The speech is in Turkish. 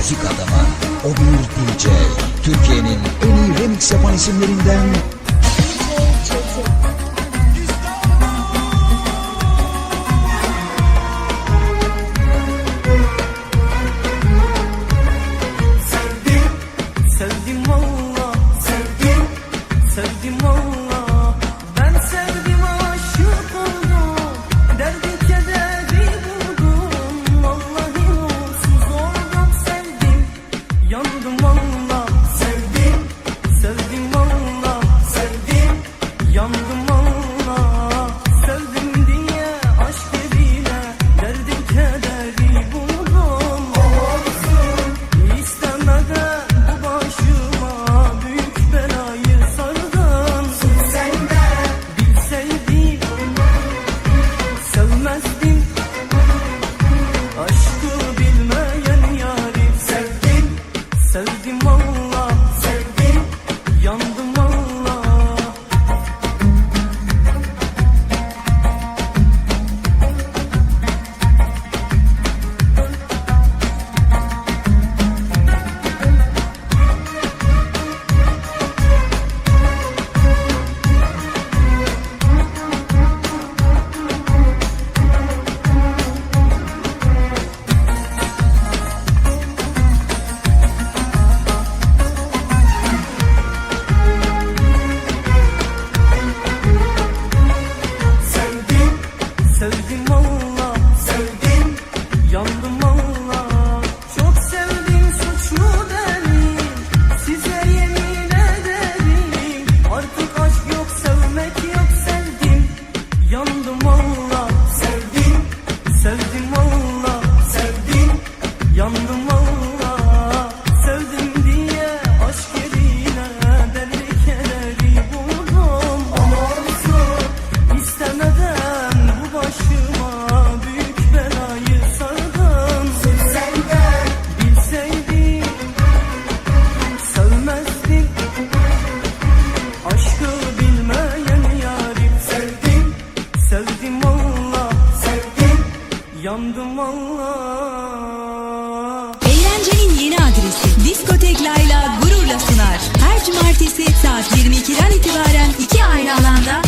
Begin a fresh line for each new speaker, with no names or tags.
müzik adamı. O bir DJ. Türkiye'nin en iyi remix yapan isimlerinden
Sevdim valla, sevdim valla. Ben sevdim, aşık oldum. Derdi kederi buldum. Vallahi mutsuz oldum. Sevdim, yandım valla. Sevdim valla. Yandım valla. Sevdim diye aşk yerine derdi kederi buldum. İstemeden bu başıma büyük belayı sardın. Bilseydim sevmezdim aşkı bilmeyen yarim. Sevdim valla, yandım valla. Sevdim valla, yandım valla. Çok sevdim, suçlu benim. Size yemin ederim. Artık aşk yok, sevmek yok. Sevdim, yandım valla. Sevdim valla, yandım valla. Sevdim diye aşk yerine deli kederi buldum. İstemeden bu başıma büyük belayı sardın. Bilseydim sevmezdim aşkı bilmeyen yarim. Sevdim valla, yandım valla.
Eğlencenin yeni adresi Diskotek Layla gururla sunar. Her cumartesi saat 22'den itibaren iki ayrı alanda